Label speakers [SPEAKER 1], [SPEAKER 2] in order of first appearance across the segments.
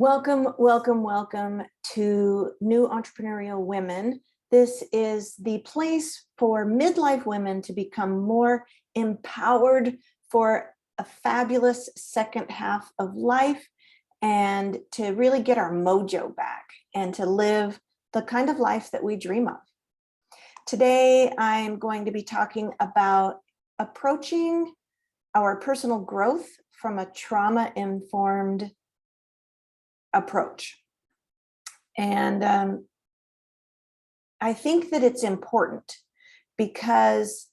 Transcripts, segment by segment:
[SPEAKER 1] Welcome, welcome, welcome to New Entrepreneurial Women. This is the place for midlife women to become more empowered for a fabulous second half of life and to really get our mojo back and to live the kind of life that we dream of. Today, I'm going to be talking about approaching our personal growth from a trauma-informed approach. And I think that it's important because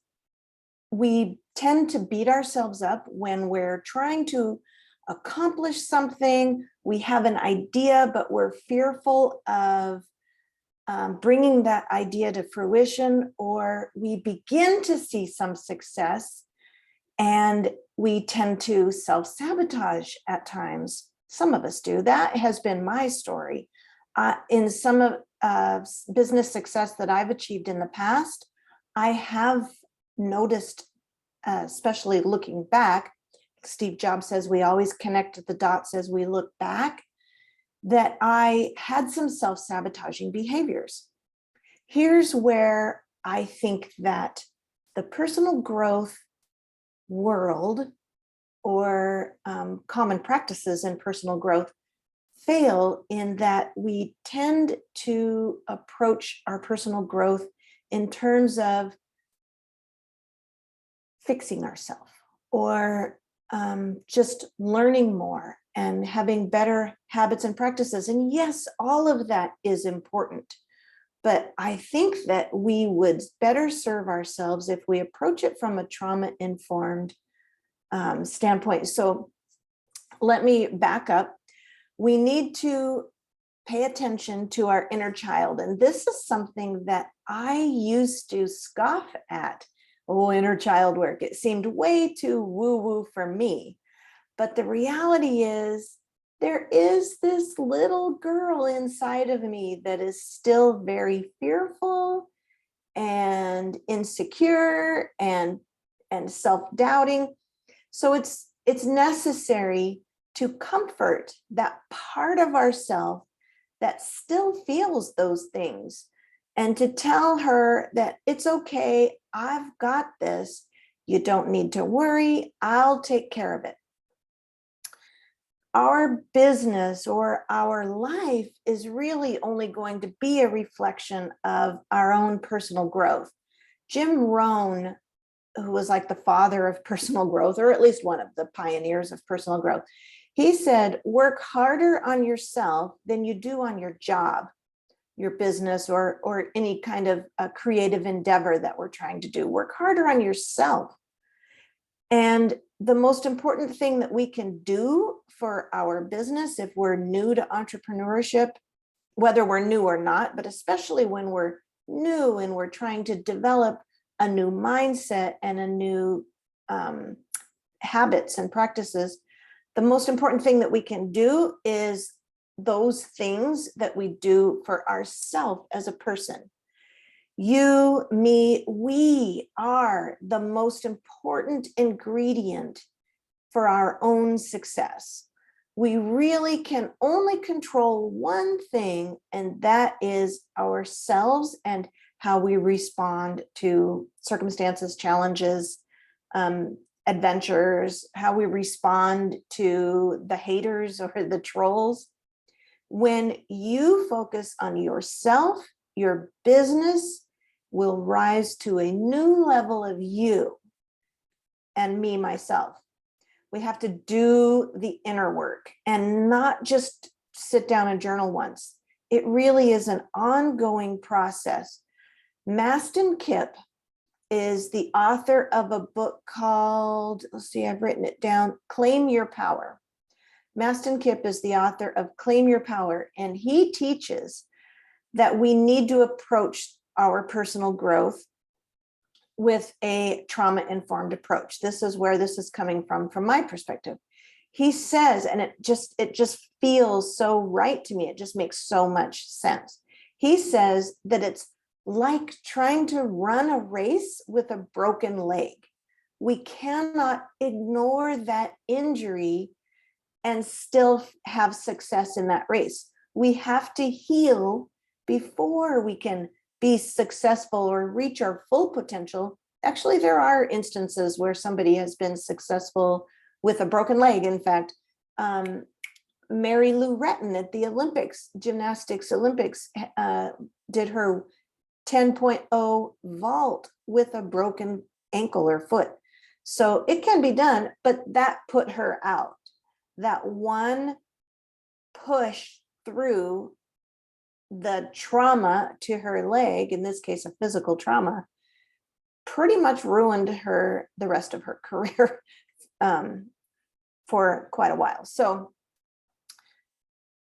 [SPEAKER 1] we tend to beat ourselves up when we're trying to accomplish something. We have an idea, but we're fearful of bringing that idea to fruition, or we begin to see some success and we tend to self-sabotage at times. Some of us do. That has been my story. In some of business success that I've achieved in the past, I have noticed, especially looking back, Steve Jobs says we always connect the dots as we look back, that I had some self-sabotaging behaviors. Here's where I think that the personal growth world or common practices in personal growth fail, in that we tend to approach our personal growth in terms of fixing ourselves or just learning more and having better habits and practices. And yes, all of that is important. But I think that we would better serve ourselves if we approach it from a trauma-informed standpoint. So let me back up. We need to pay attention to our inner child. And this is something that I used to scoff at. Oh, inner child work. It seemed way too woo-woo for me. But the reality is, there is this little girl inside of me that is still very fearful and insecure and self-doubting. So it's necessary to comfort that part of ourselves that still feels those things, and to tell her that it's okay, I've got this, you don't need to worry, I'll take care of it. Our business or our life is really only going to be a reflection of our own personal growth. Jim Rohn, who was like the father of personal growth, or at least one of the pioneers of personal growth, he said, work harder on yourself than you do on your job, your business, or any kind of a creative endeavor that we're trying to do. Work harder on yourself. And the most important thing that we can do for our business, if we're new to entrepreneurship, whether we're new or not, but especially when we're new and we're trying to develop a new mindset and a new habits and practices, the most important thing that we can do is those things that we do for ourselves as a person. You, me, we are the most important ingredient for our own success. We really can only control one thing, and that is ourselves and how we respond to circumstances, challenges, adventures, how we respond to the haters or the trolls. When you focus on yourself, your business will rise to a new level of you and me, myself. We have to do the inner work and not just sit down and journal once. It really is an ongoing process. Mastin Kipp is the author of a book called, let's see, I've written it down, Claim Your Power. Mastin Kipp is the author of Claim Your Power, and he teaches that we need to approach our personal growth with a trauma-informed approach. This is where this is coming from my perspective. He says, and it just feels so right to me, it just makes so much sense. He says that it's like trying to run a race with a broken leg. We cannot ignore that injury and still have success in that race. We have to heal before we can be successful or reach our full potential. Actually, there are instances where somebody has been successful with a broken leg. In fact, Mary Lou Retton at the Olympics, gymnastics Olympics, did her 10.0 vault with a broken ankle or foot. So it can be done, but that put her out. That one push through the trauma to her leg, in this case, a physical trauma, pretty much ruined her, the rest of her career for quite a while. So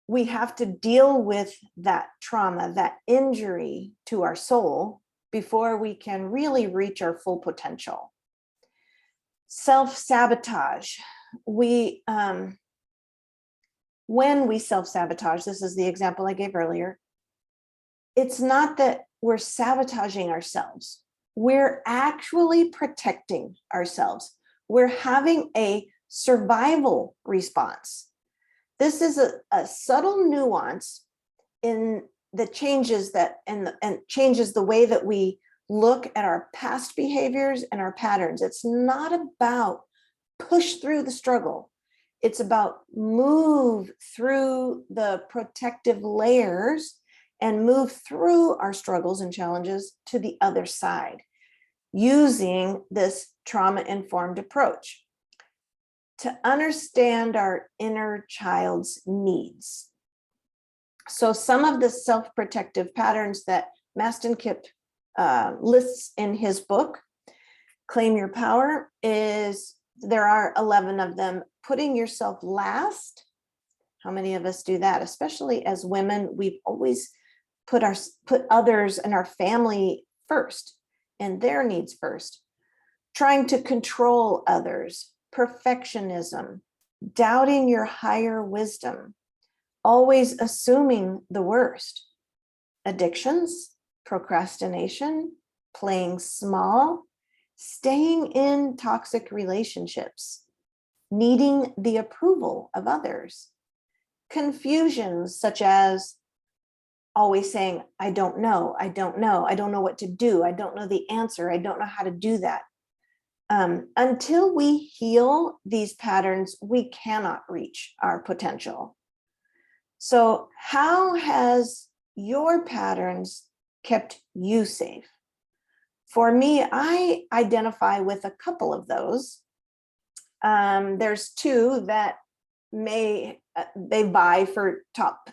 [SPEAKER 1] we have to deal with that trauma, that injury to our soul before we can really reach our full potential. Self-sabotage. When we self-sabotage, this is the example I gave earlier, it's not that we're sabotaging ourselves. We're actually protecting ourselves. We're having a survival response. This is a subtle nuance in the changes that and changes the way that we look at our past behaviors and our patterns. It's not about push through the struggle. It's about move through the protective layers and move through our struggles and challenges to the other side using this trauma-informed approach to understand our inner child's needs. So some of the self-protective patterns that Mastin Kipp lists in his book, Claim Your Power, there are 11 of them. Putting yourself last. How many of us do that? Especially as women, we've always put others and our family first and their needs first. Trying to control others, perfectionism, doubting your higher wisdom, always assuming the worst. Addictions, procrastination, playing small, staying in toxic relationships, needing the approval of others. Confusions such as always saying, I don't know what to do, I don't know the answer, I don't know how to do that. Until we heal these patterns, we cannot reach our potential. So how has your patterns kept you safe? For me, I identify with a couple of those. There's two that they vie for top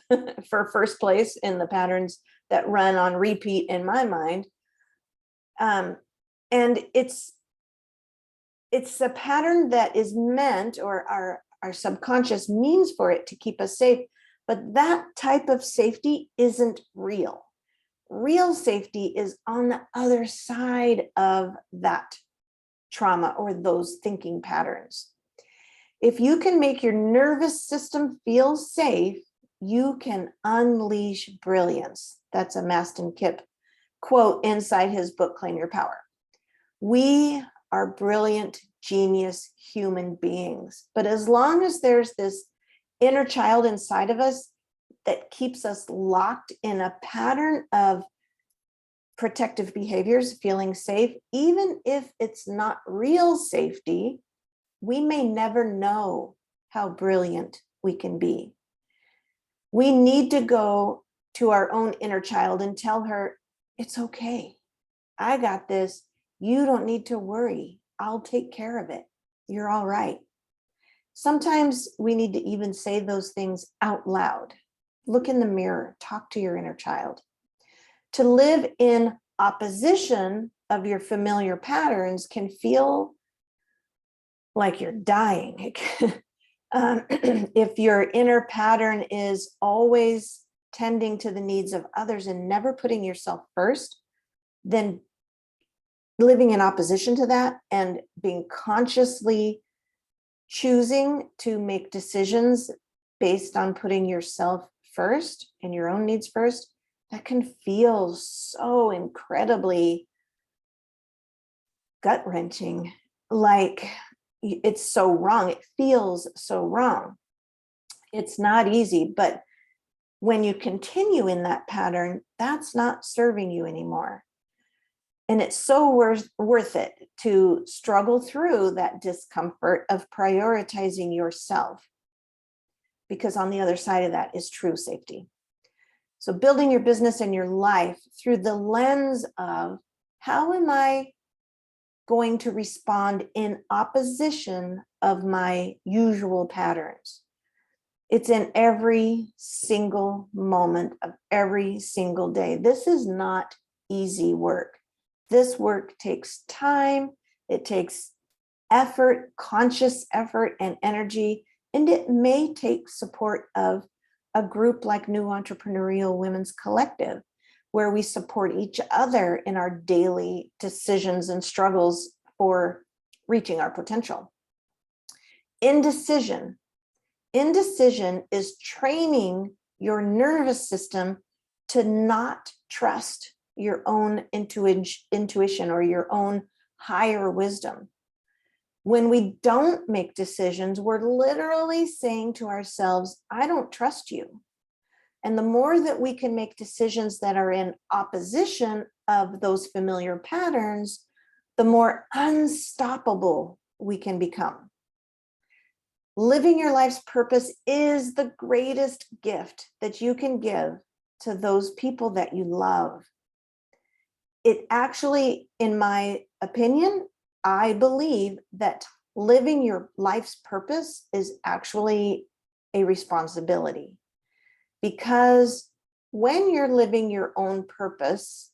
[SPEAKER 1] for first place in the patterns that run on repeat in my mind. And it's a pattern that is meant, or our subconscious means for it to keep us safe, but that type of safety isn't real. Real safety is on the other side of that trauma or those thinking patterns. If you can make your nervous system feel safe, you can unleash brilliance. That's a Mastin Kipp quote inside his book, Claim Your Power. We are brilliant, genius human beings. But as long as there's this inner child inside of us that keeps us locked in a pattern of protective behaviors, feeling safe, even if it's not real safety, we may never know how brilliant we can be. We need to go to our own inner child and tell her, it's okay. I got this. You don't need to worry. I'll take care of it. You're all right. Sometimes we need to even say those things out loud. Look in the mirror, talk to your inner child. To live in opposition of your familiar patterns can feel like you're dying. If your inner pattern is always tending to the needs of others and never putting yourself first, then living in opposition to that and being consciously choosing to make decisions based on putting yourself first and your own needs first, that can feel so incredibly gut-wrenching, like it's so wrong. It feels so wrong. It's not easy, but when you continue in that pattern, that's not serving you anymore. And it's so worth it to struggle through that discomfort of prioritizing yourself, because on the other side of that is true safety. So building your business and your life through the lens of, how am I going to respond in opposition of my usual patterns? It's in every single moment of every single day. This is not easy work. This work takes time, it takes effort, conscious effort and energy, and it may take support of a group like New Entrepreneurial Women's Collective, where we support each other in our daily decisions and struggles for reaching our potential. Indecision is training your nervous system to not trust your own intuition or your own higher wisdom. When we don't make decisions, we're literally saying to ourselves, I don't trust you. And the more that we can make decisions that are in opposition of those familiar patterns, the more unstoppable we can become. Living your life's purpose is the greatest gift that you can give to those people that you love. It actually, in my opinion, I believe that living your life's purpose is actually a responsibility, because when you're living your own purpose,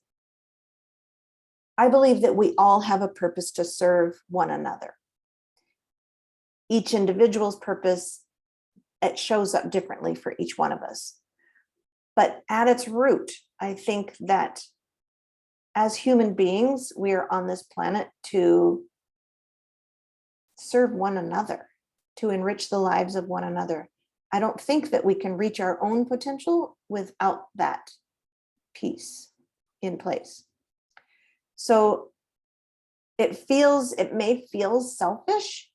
[SPEAKER 1] I believe that we all have a purpose to serve one another. Each individual's purpose, it shows up differently for each one of us. But at its root, I think that as human beings, we are on this planet to serve one another, to enrich the lives of one another. I don't think that we can reach our own potential without that piece in place. So it may feel selfish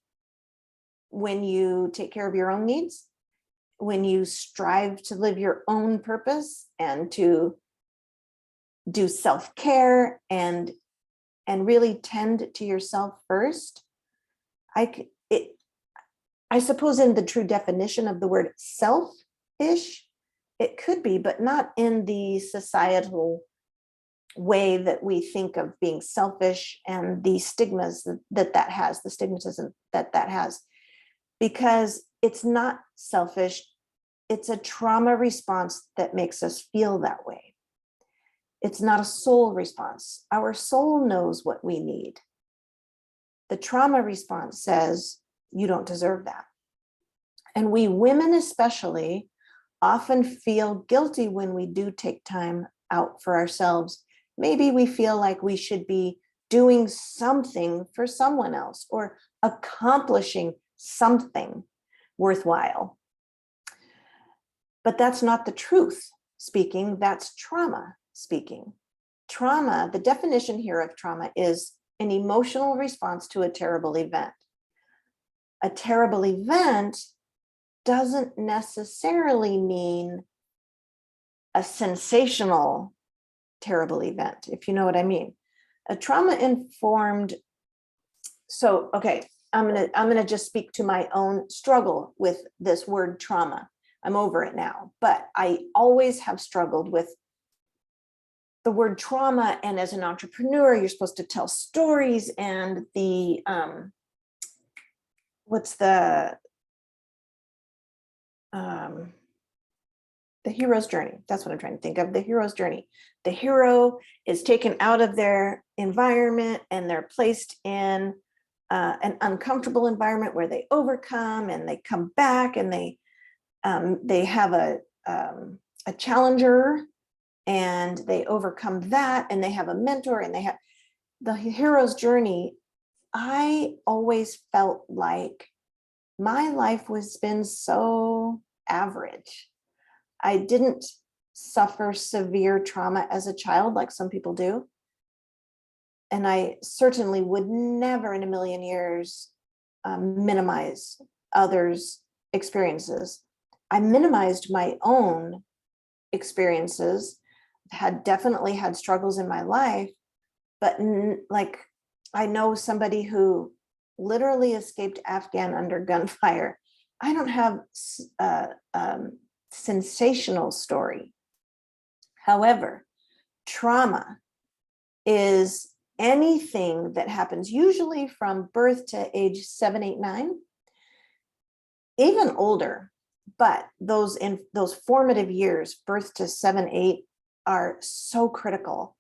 [SPEAKER 1] when you take care of your own needs, when you strive to live your own purpose and to do self-care and really tend to yourself first. I suppose in the true definition of the word selfish, it could be, but not in the societal way that we think of being selfish and the stigmas that has, the stigmatism that has, because it's not selfish. It's a trauma response that makes us feel that way. It's not a soul response. Our soul knows what we need. The trauma response says, you don't deserve that. And we women especially often feel guilty when we do take time out for ourselves. Maybe we feel like we should be doing something for someone else or accomplishing something worthwhile. But that's not the truth speaking, that's trauma speaking. Trauma, the definition here of trauma is an emotional response to a terrible event. A terrible event doesn't necessarily mean a sensational terrible event, if you know what I mean. A trauma-informed, so okay, I'm gonna just speak to my own struggle with this word trauma. I'm over it now, but I always have struggled with the word trauma. And as an entrepreneur, you're supposed to tell stories, and the hero's journey. That's what I'm trying to think of, the hero's journey. The hero is taken out of their environment and they're placed in an uncomfortable environment where they overcome, and they come back, and they have a challenger, and they overcome that, and they have a mentor, and they have the hero's journey. I always felt like my life was been so average. I didn't suffer severe trauma as a child like some people do. And I certainly would never in a million years minimize others' experiences. I minimized my own experiences, had definitely had struggles in my life, but like I know somebody who literally escaped Afghan under gunfire. I don't have a sensational story. However, trauma is anything that happens usually from birth to age 7, 8, 9, even older. But those formative years, birth to 7, 8, are so critical.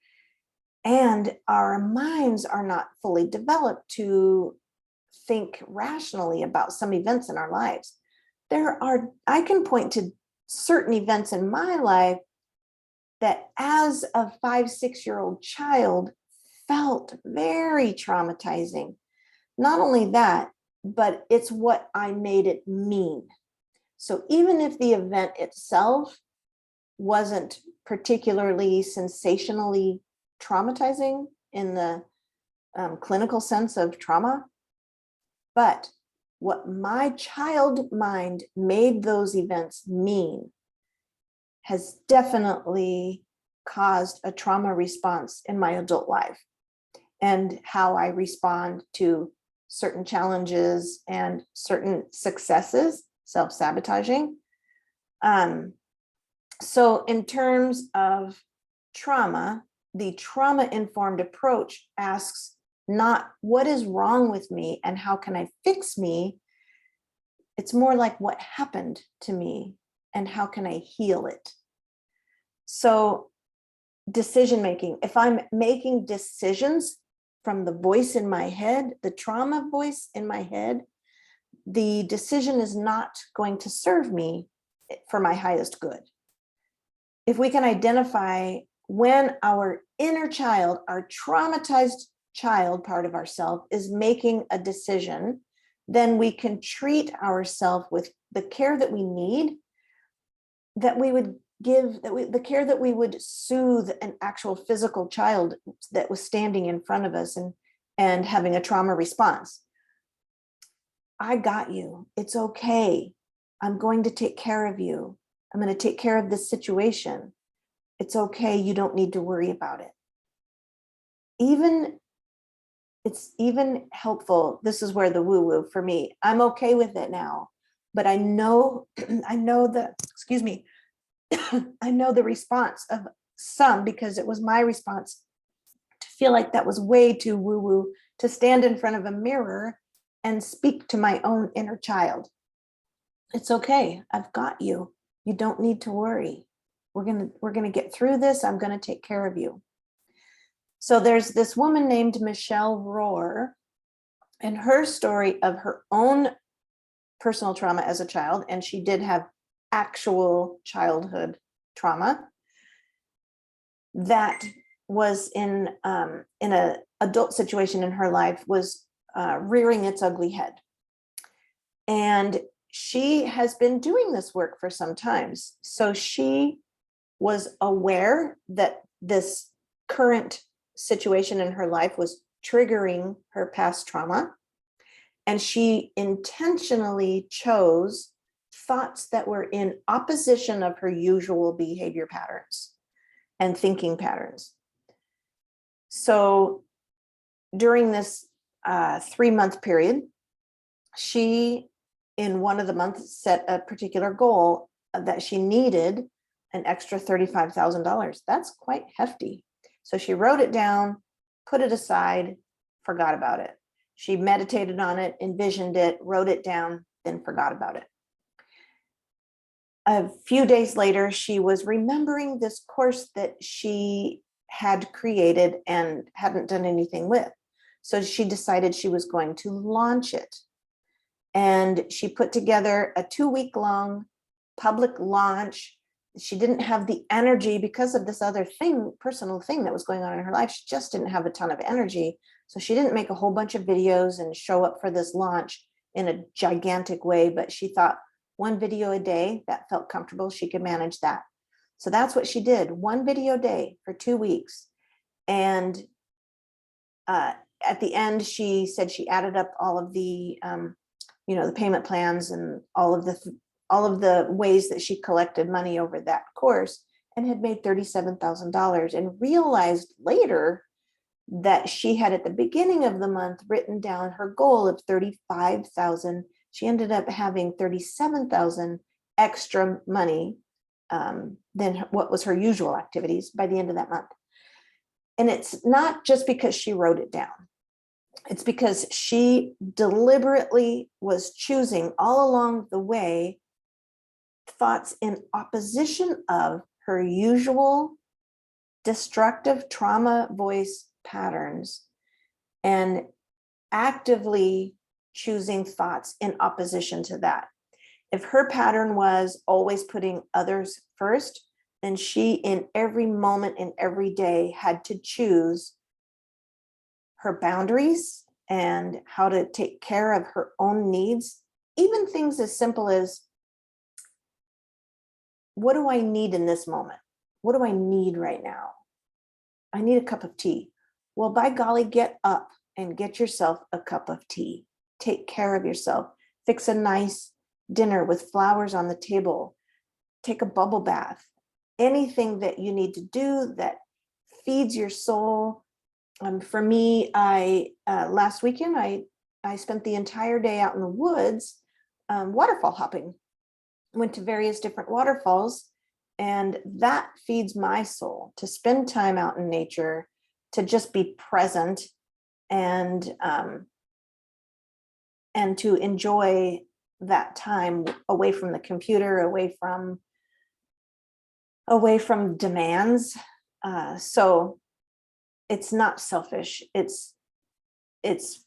[SPEAKER 1] And our minds are not fully developed to think rationally about some events in our lives. I can point to certain events in my life that as a 5, 6-year-old child felt very traumatizing. Not only that, but it's what I made it mean. So even if the event itself wasn't particularly sensationally traumatizing in the clinical sense of trauma, but what my child mind made those events mean has definitely caused a trauma response in my adult life, and how I respond to certain challenges and certain successes, self-sabotaging. So in terms of trauma, the trauma-informed approach asks not what is wrong with me and how can I fix me? It's more like what happened to me and how can I heal it? So decision making, if I'm making decisions from the voice in my head, the trauma voice in my head, the decision is not going to serve me for my highest good. If we can identify when our inner child, our traumatized child part of ourself is making a decision, then we can treat ourselves with the care that we need, that we would give, the care that we would soothe an actual physical child that was standing in front of us and having a trauma response. I got you. It's okay. I'm going to take care of you. I'm going to take care of this situation. It's okay. You don't need to worry about it. It's even helpful. This is where the woo-woo for me. I'm okay with it now, but I know excuse me, I know the response of some, because it was my response to feel like that was way too woo-woo to stand in front of a mirror and speak to my own inner child. It's okay. I've got you. You don't need to worry. We're going to get through this. I'm going to take care of you. So there's this woman named Michelle Rohr, and her story of her own personal trauma as a child, and she did have actual childhood trauma that was in a adult situation in her life, was rearing its ugly head. And she has been doing this work for some time. So she was aware that this current situation in her life was triggering her past trauma. And she intentionally chose thoughts that were in opposition of her usual behavior patterns and thinking patterns. So during this 3-month period, she, in one of the months, set a particular goal that she needed an extra $35,000. That's quite hefty. So she wrote it down, put it aside, forgot about it. She meditated on it, envisioned it, wrote it down, then forgot about it. A few days later, she was remembering this course that she had created and hadn't done anything with. So she decided she was going to launch it. And she put together a 2-week-long public launch. She didn't have the energy because of this other thing, personal thing that was going on in her life. She just didn't have a ton of energy. So she didn't make a whole bunch of videos and show up for this launch in a gigantic way, but she thought 1 video a day, that felt comfortable. She could manage that. So that's what she did, 1 video a day for 2 weeks. And at the end, she said she added up all of the, the payment plans and all of the all of the ways that she collected money over that course, and had made $37,000, and realized later that she had at the beginning of the month written down her goal of 35,000. She ended up having 37,000 extra money than what was her usual activities by the end of that month. And it's not just because she wrote it down. It's because she deliberately was choosing all along the way thoughts in opposition of her usual destructive trauma voice patterns, and actively choosing thoughts in opposition to that. If her pattern was always putting others first, then she, in every moment, in every day, had to choose her boundaries and how to take care of her own needs. Even things as simple as, what do I need in this moment? What do I need right now? I need a cup of tea. Well, by golly, get up and get yourself a cup of tea. Take care of yourself. Fix a nice dinner with flowers on the table. Take a bubble bath. Anything that you need to do that feeds your soul. For me, last weekend, I spent the entire day out in the woods waterfall hopping. Went to various different waterfalls, and that feeds my soul, to spend time out in nature, to just be present, and to enjoy that time away from the computer, away from demands. So it's not selfish. It's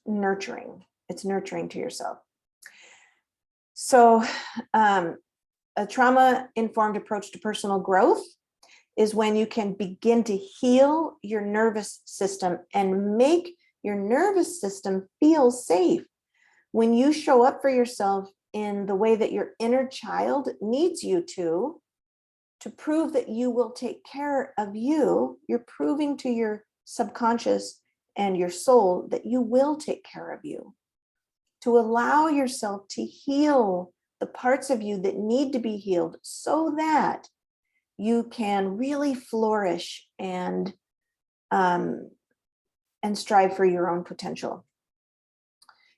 [SPEAKER 1] nurturing. It's nurturing to yourself. So a trauma-informed approach to personal growth is when you can begin to heal your nervous system and make your nervous system feel safe. When you show up for yourself in the way that your inner child needs you to prove that you will take care of you, you're proving to your subconscious and your soul that you will take care of you. To allow yourself to heal the parts of you that need to be healed so that you can really flourish and strive for your own potential.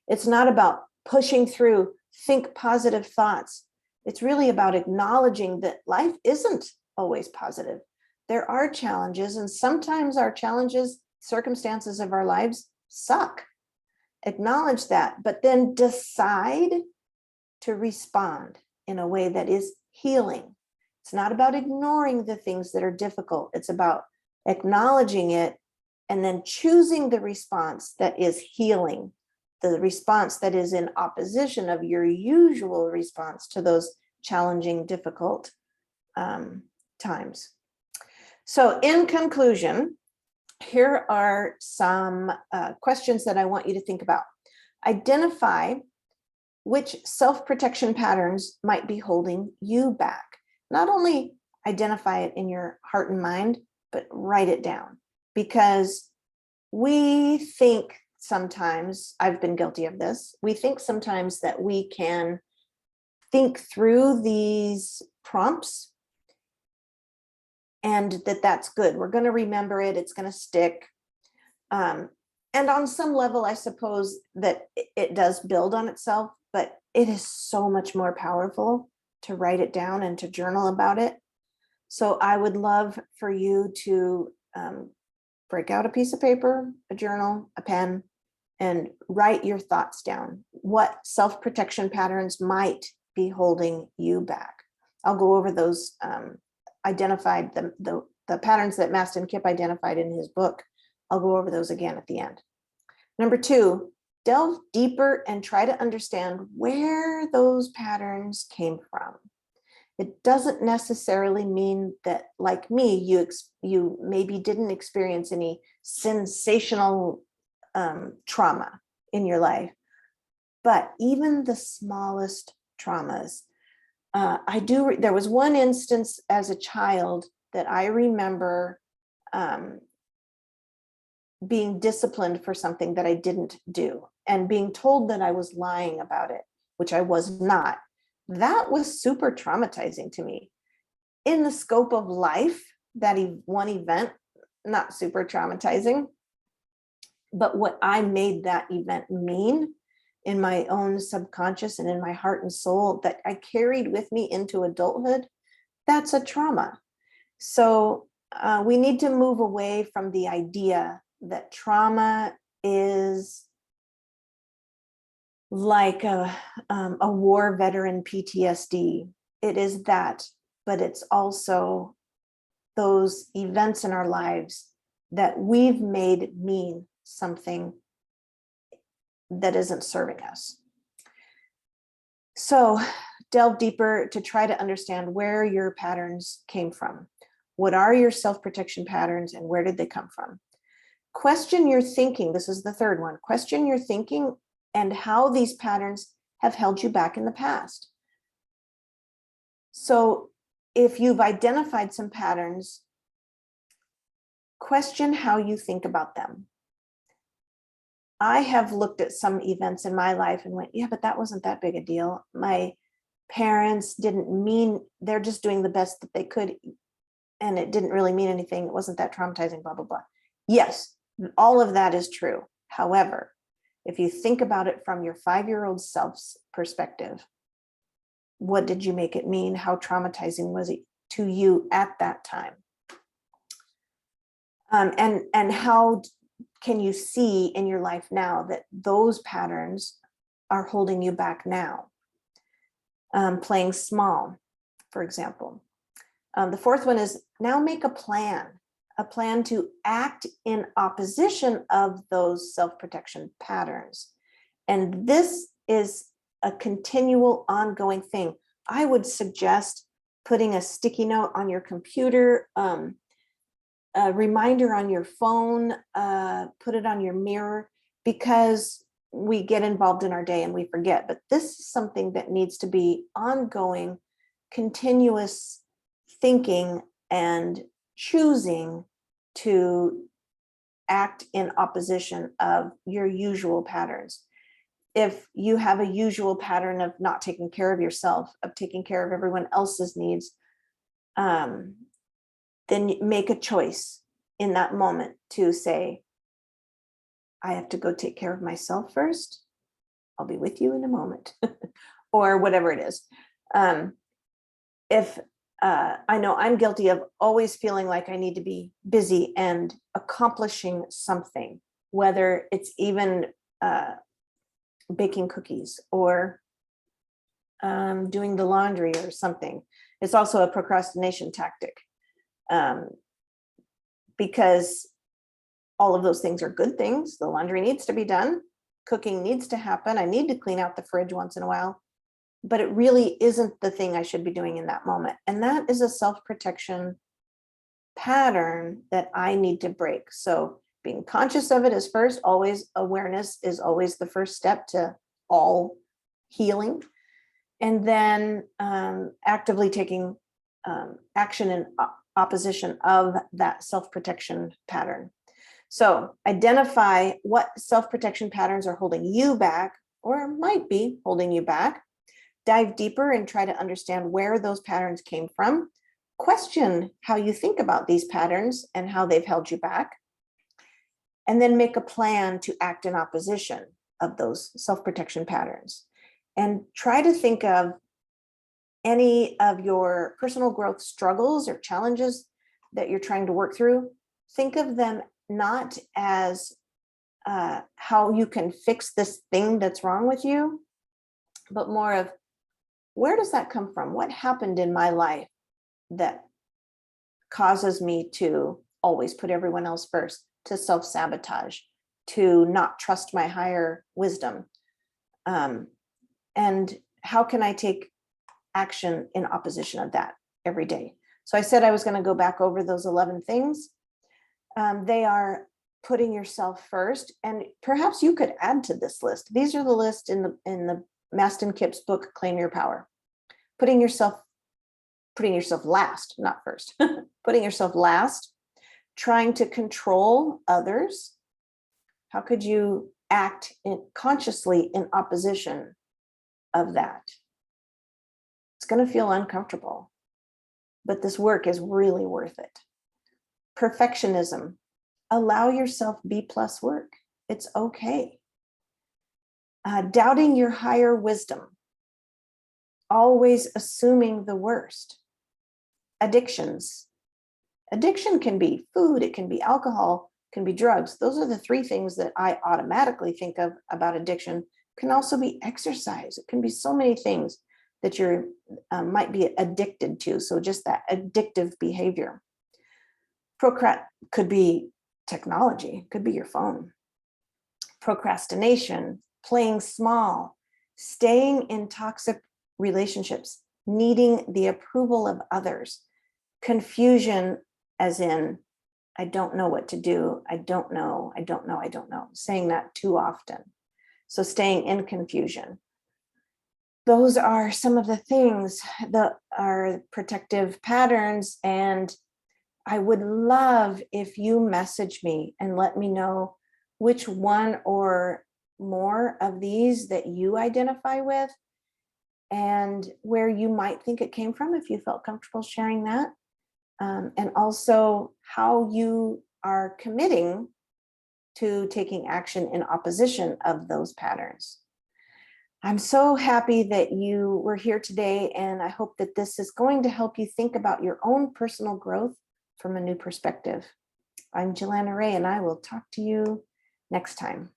[SPEAKER 1] It's not about pushing through, think positive thoughts. It's really about acknowledging that life isn't always positive. There are challenges, and sometimes our challenges, circumstances of our lives suck. Acknowledge that, but then decide to respond in a way that is healing. It's not about ignoring the things that are difficult. It's about acknowledging it and then choosing the response that is healing, the response that is in opposition of your usual response to those challenging, difficult times. So in conclusion, here are some questions that I want you to think about. Identify which self-protection patterns might be holding you back. Not only identify it in your heart and mind, but write it down. Because we think sometimes, I've been guilty of this, we think sometimes that we can think through these prompts and that's good. We're going to remember it. It's going to stick. And on some level, I suppose that it does build on itself, but it is so much more powerful to write it down and to journal about it. So I would love for you to break out a piece of paper, a journal, a pen, and write your thoughts down. What self-protection patterns might be holding you back? I'll go over those, identified the patterns that Mastin Kipp identified in his book. I'll go over those again at the end. Number 2, delve deeper and try to understand where those patterns came from. It doesn't necessarily mean that, like me, you maybe didn't experience any sensational trauma in your life, but even the smallest traumas. There was one instance as a child that I remember being disciplined for something that I didn't do and being told that I was lying about it, which I was not. that was super traumatizing to me. In the scope of life, that one event, not super traumatizing, but what I made that event mean in my own subconscious and in my heart and soul that I carried with me into adulthood, that's a trauma. So we need to move away from the idea that trauma is like a war veteran PTSD. It is that, but it's also those events in our lives that we've made mean something that isn't serving us. So delve deeper to try to understand where your patterns came from. What are your self-protection patterns and where did they come from? Question your thinking. This is the third one. Question your thinking and how these patterns have held you back in the past. So if you've identified some patterns, question how you think about them. I have looked at some events in my life and went, yeah, but that wasn't that big a deal. My parents didn't mean, they're just doing the best that they could. And it didn't really mean anything. It wasn't that traumatizing, blah, blah, blah. Yes, all of that is true. However, if you think about it from your 5-year-old self's perspective, what did you make it mean? How traumatizing was it to you at that time? And how can you see in your life now that those patterns are holding you back now? Playing small, for example. The fourth one is now make a plan to act in opposition of those self-protection patterns. And this is a continual ongoing thing. I would suggest putting a sticky note on your computer, a reminder on your phone, put it on your mirror, because we get involved in our day and we forget. But this is something that needs to be ongoing, continuous thinking and choosing to act in opposition of your usual patterns. If you have a usual pattern of not taking care of yourself, of taking care of everyone else's needs, then make a choice in that moment to say, I have to go take care of myself first. I'll be with you in a moment, or whatever it is. If I know I'm guilty of always feeling like I need to be busy and accomplishing something, whether it's even baking cookies or doing the laundry or something. It's also a procrastination tactic, because all of those things are good things. The laundry needs to be done. Cooking needs to happen. I need to clean out the fridge once in a while. But it really isn't the thing I should be doing in that moment. And that is a self-protection pattern that I need to break. So being conscious of it is first. Always awareness is always the first step to all healing. And then actively taking action in opposition of that self-protection pattern. So identify what self-protection patterns are holding you back or might be holding you back. Dive deeper and try to understand where those patterns came from. Question how you think about these patterns and how they've held you back. And then make a plan to act in opposition of those self-protection patterns. And try to think of any of your personal growth struggles or challenges that you're trying to work through. Think of them not as how you can fix this thing that's wrong with you, but more of, where does that come from? What happened in my life that causes me to always put everyone else first, to self-sabotage, to not trust my higher wisdom? And how can I take action in opposition of that every day? So I said I was going to go back over those 11 things. They are putting yourself first, and perhaps you could add to this list. These are the list in the Mastin Kipp's book, Claim Your Power. Putting yourself last, not first. Putting yourself last, trying to control others. How could you act consciously in opposition of that? going to feel uncomfortable, but this work is really worth it. Perfectionism. Allow yourself B+ work. It's okay. Doubting your higher wisdom. Always assuming the worst. Addictions. Addiction can be food, it can be alcohol, it can be drugs. Those are the 3 things that I automatically think of about addiction. It can also be exercise. It can be so many things that you might be addicted to. So just that addictive behavior. Could be technology, could be your phone. Procrastination, playing small, staying in toxic relationships, needing the approval of others. Confusion, as in, I don't know what to do. I don't know. Saying that too often. So staying in confusion. Those are some of the things that are protective patterns. And I would love if you message me and let me know which one or more of these that you identify with and where you might think it came from, if you felt comfortable sharing that. And also how you are committing to taking action in opposition of those patterns. I'm so happy that you were here today, and I hope that this is going to help you think about your own personal growth from a new perspective. I'm Jelana Ray, and I will talk to you next time.